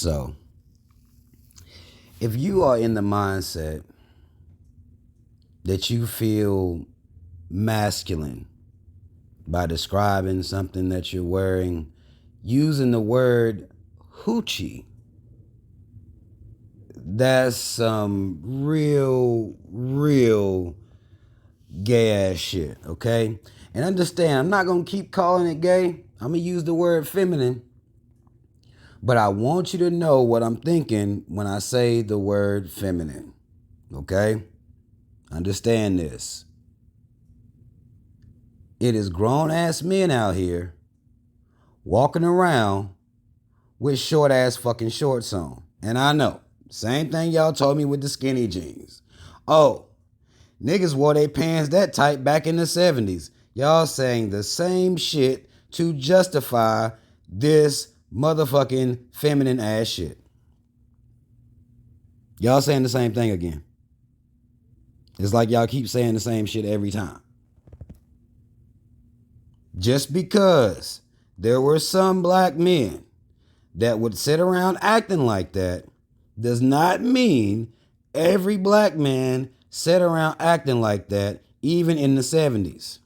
So, if you are in the mindset that you feel masculine by describing something that you're wearing using the word Hoochie, that's some real gay ass shit, okay? And understand, I'm not gonna keep calling it gay. I'm gonna use the word feminine. But I want you to know what I'm thinking when I say the word feminine, okay? Understand this. It is grown-ass men out here walking around with short-ass fucking shorts on. And I know, same thing y'all told me with the skinny jeans. Oh, niggas wore their pants that tight back in the 70s. Y'all saying the same shit to justify this motherfucking feminine ass shit. Y'all saying the same thing again. It's like y'all keep saying the same shit every time. Just because there were some black men that would sit around acting like that does not mean every black man sat around acting like that even in the 70s.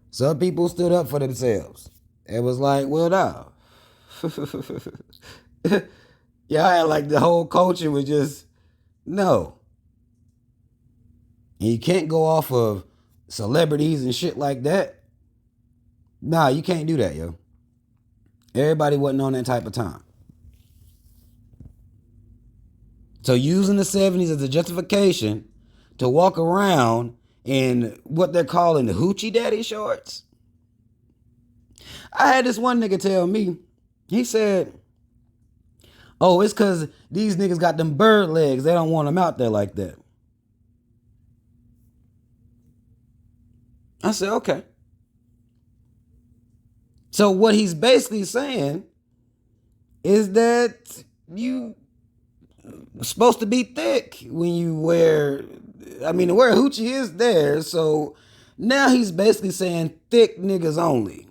Some people stood up for themselves. It was like, well, no. Y'all had like the whole culture was just, no. And you can't go off of celebrities and shit like that. Nah, you can't do that, yo. Everybody wasn't on that type of time. So using the 70s as a justification to walk around in what they're calling the Hoochie Daddy shorts. I had this one nigga tell me, he said, oh, it's because these niggas got them bird legs. They don't want them out there like that. I said, okay. So what he's basically saying is that you supposed to be thick when you wear, I mean, the word Hoochie is there. So now he's basically saying thick niggas only.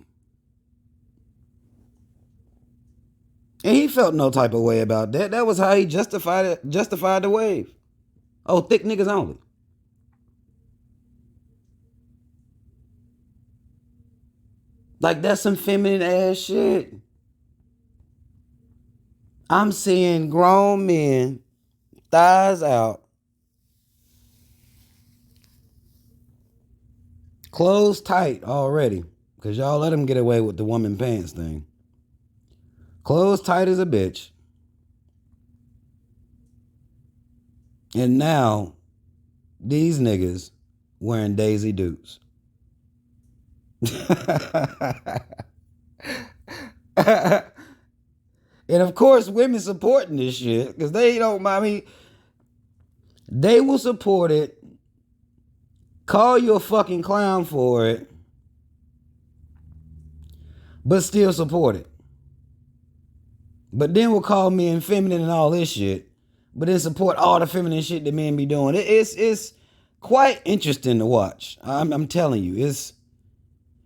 And he felt no type of way about that. That was how he justified the wave. Oh, thick niggas only. Like, that's some feminine ass shit. I'm seeing grown men, thighs out, clothes tight already. Because y'all let them get away with the woman pants thing. Clothes tight as a bitch. And now, these niggas wearing Daisy Dukes. And of course, women supporting this shit because they don't, I mean, they will support it, call you a fucking clown for it, but still support it. But then we'll call men feminine and all this shit, but then support all the feminine shit that men be doing. It's quite interesting to watch. I'm telling you,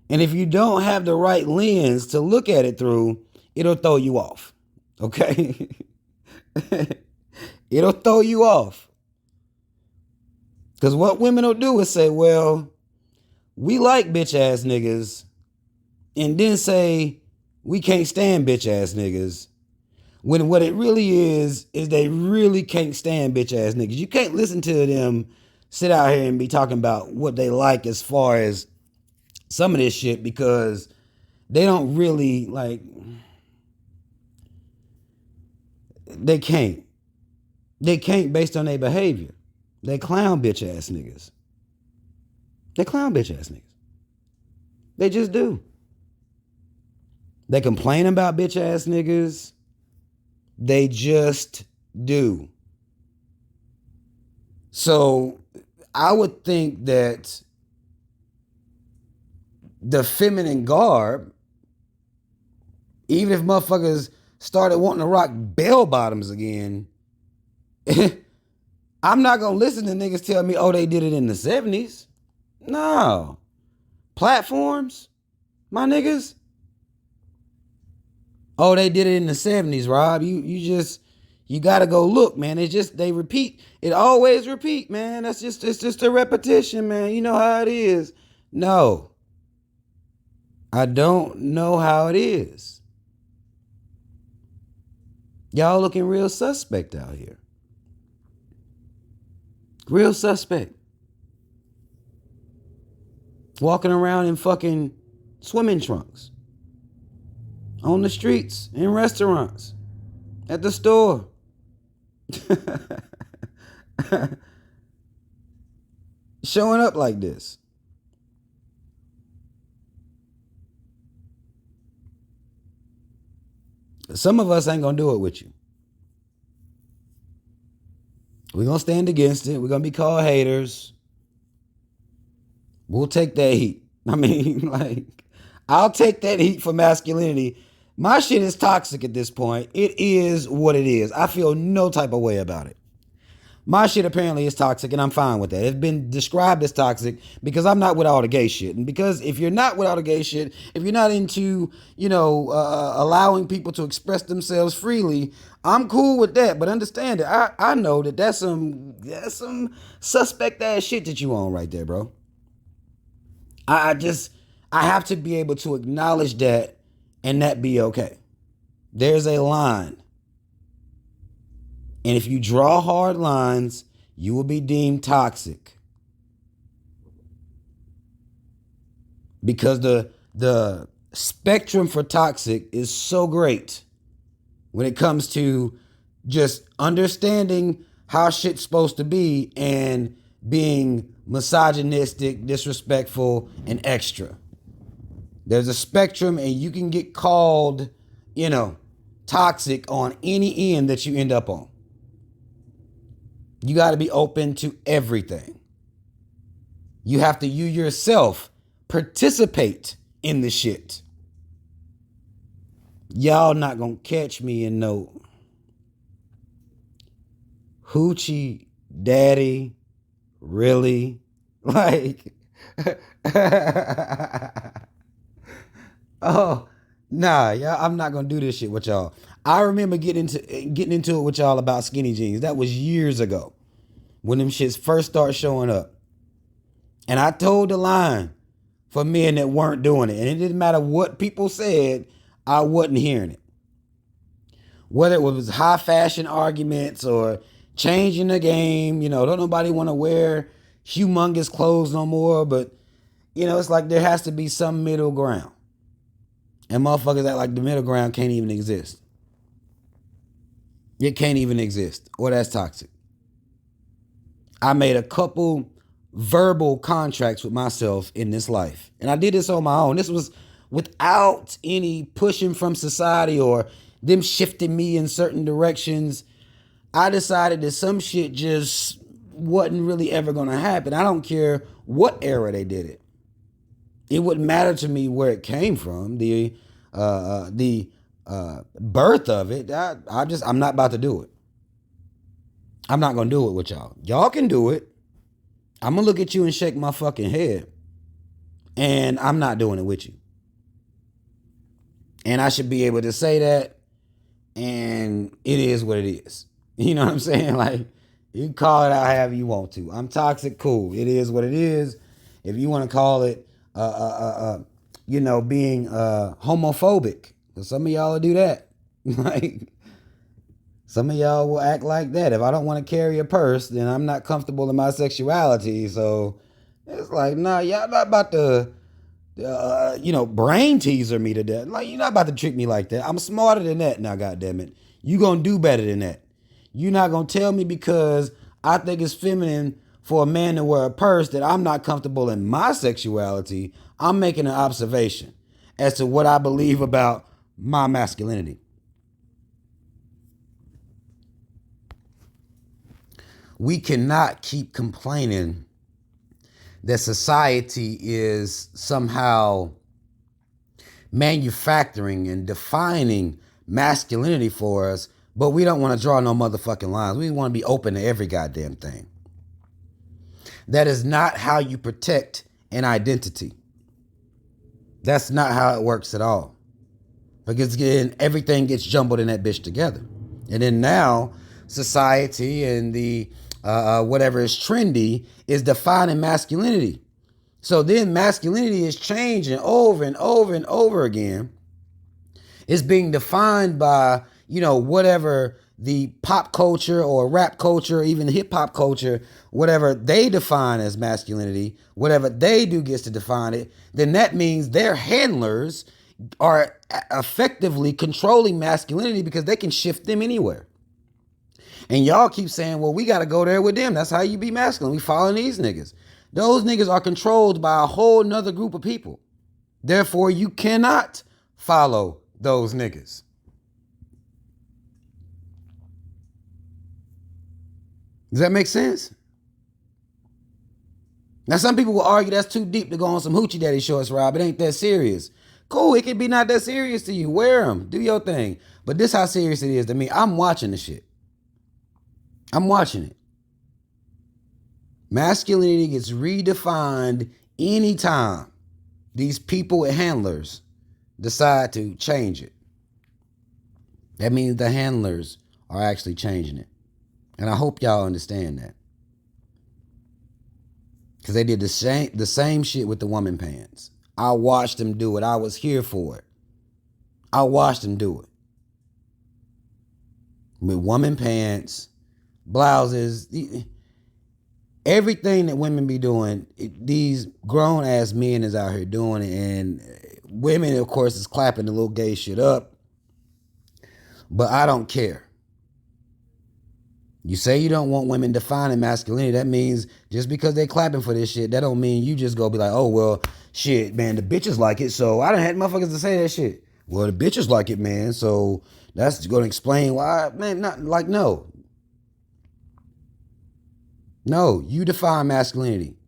and if you don't have the right lens to look at it through, it'll throw you off. Okay? It'll throw you off. Because what women will do is say, well, we like bitch ass niggas, and then say we can't stand bitch ass niggas. When what it really is they really can't stand bitch ass niggas. You can't listen to them sit out here and be talking about what they like as far as some of this shit because they don't really like. They can't based on their behavior. They clown bitch ass niggas. They clown bitch ass niggas. They just do. They complain about bitch ass niggas. They just do. So I would think that the feminine garb, even if motherfuckers started wanting to rock bell bottoms again, I'm not going to listen to niggas tell me, oh, they did it in the 70s. No. Platforms, my niggas. Oh, they did it in the 70s, Rob. You gotta go look, man. It's just they repeat. It always repeat, man. It's just a repetition, man. You know how it is. No. I don't know how it is. Y'all looking real suspect out here. Real suspect. Walking around in fucking swimming trunks. On the streets, in restaurants, at the store. Showing up like this. Some of us ain't gonna do it with you. We're gonna stand against it. We're gonna be called haters. We'll take that heat. I mean, like, I'll take that heat for masculinity. My shit is toxic at this point. It is what it is. I feel no type of way about it. My shit apparently is toxic, and I'm fine with that. It's been described as toxic because I'm not with all the gay shit. And because if you're not with all the gay shit, if you're not into, allowing people to express themselves freely, I'm cool with that. But understand that I know that that's some suspect ass shit that you on right there, bro. I have to be able to acknowledge that and that be okay. There's a line. And if you draw hard lines, you will be deemed toxic. Because the spectrum for toxic is so great when it comes to just understanding how shit's supposed to be and being misogynistic, disrespectful, and extra. There's a spectrum, and you can get called, toxic on any end that you end up on. You got to be open to everything. You have to, you yourself, participate in the shit. Y'all not going to catch me in no Hoochie daddy. Really? Like, oh, nah, y'all, I'm not going to do this shit with y'all. I remember getting into it with y'all about skinny jeans. That was years ago when them shits first start showing up. And I told the line for men that weren't doing it. And it didn't matter what people said, I wasn't hearing it. Whether it was high fashion arguments or changing the game, don't nobody want to wear humongous clothes no more. But, it's like there has to be some middle ground. And motherfuckers act like the middle ground can't even exist. It can't even exist. Or that's toxic. I made a couple verbal contracts with myself in this life. And I did this on my own. This was without any pushing from society or them shifting me in certain directions. I decided that some shit just wasn't really ever going to happen. I don't care what era they did it. It wouldn't matter to me where it came from. The birth of it, I'm not about to do it. I'm not going to do it with y'all. Y'all can do it. I'm going to look at you and shake my fucking head. And I'm not doing it with you. And I should be able to say that. And it is what it is. You know what I'm saying? Like, you can call it out however you want to. I'm toxic, cool. It is what it is. If you want to call it, being homophobic. Some of y'all will do that. Like, some of y'all will act like that. If I don't want to carry a purse, then I'm not comfortable in my sexuality. So it's like, nah, y'all not about to, brain teaser me to death. Like, you're not about to trick me like that. I'm smarter than that now, goddammit. You gonna do better than that. You're not gonna tell me because I think it's feminine for a man to wear a purse that I'm not comfortable in my sexuality. I'm making an observation as to what I believe about my masculinity. We cannot keep complaining that society is somehow manufacturing and defining masculinity for us, but we don't want to draw no motherfucking lines. We want to be open to every goddamn thing. That is not how you protect an identity. That's not how it works at all. Because again, everything gets jumbled in that bitch together. And then now society and the whatever is trendy is defining masculinity. So then masculinity is changing over and over and over again. It's being defined by, whatever the pop culture or rap culture, even hip hop culture, whatever they define as masculinity, whatever they do gets to define it, then that means their handlers are effectively controlling masculinity because they can shift them anywhere. And y'all keep saying, well, we got to go there with them. That's how you be masculine. We following these niggas. Those niggas are controlled by a whole nother group of people. Therefore, you cannot follow those niggas. Does that make sense? Now, some people will argue that's too deep to go on some hoochie daddy shorts, Rob. It ain't that serious. Cool, it could be not that serious to you. Wear them. Do your thing. But this how serious it is to me. I'm watching the shit. I'm watching it. Masculinity gets redefined anytime these people and handlers decide to change it. That means the handlers are actually changing it. And I hope y'all understand that. Because they did the same shit with the woman pants. I watched them do it. I was here for it. I watched them do it. With woman pants, blouses, everything that women be doing, these grown ass men is out here doing it. And women, of course, is clapping the little gay shit up. But I don't care. You say you don't want women defining masculinity. That means just because they clapping for this shit, that don't mean you just go be like, oh, well, shit, man, the bitches like it. So I done had motherfuckers to say that shit. Well, the bitches like it, man. So that's going to explain why, man, not like, no. No, you define masculinity.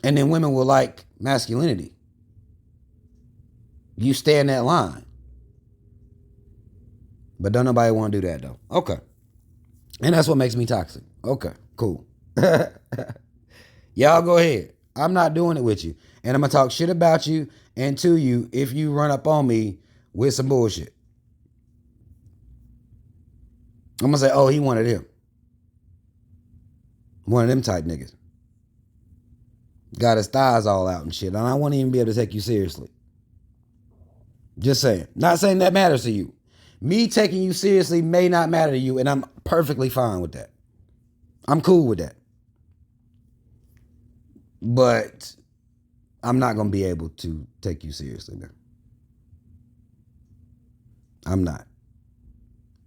And then women will like masculinity. You stay in that line. But don't nobody want to do that, though. Okay. And that's what makes me toxic. Okay, cool. Y'all go ahead. I'm not doing it with you. And I'm going to talk shit about you and to you if you run up on me with some bullshit. I'm going to say, oh, he wanted him. One of them type niggas. Got his thighs all out and shit. And I won't even be able to take you seriously. Just saying. Not saying that matters to you. Me taking you seriously may not matter to you, and I'm perfectly fine with that. I'm cool with that. But I'm not going to be able to take you seriously, man. I'm not.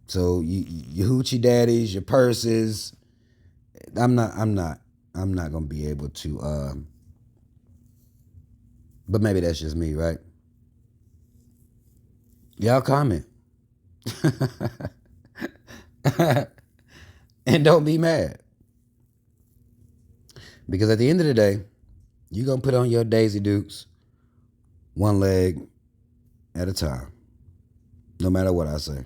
So your hoochie daddies, your purses, I'm not going to be able to, but maybe that's just me, right? Y'all comment. And don't be mad. Because at the end of the day, you're going to put on your Daisy Dukes one leg at a time. No matter what I say.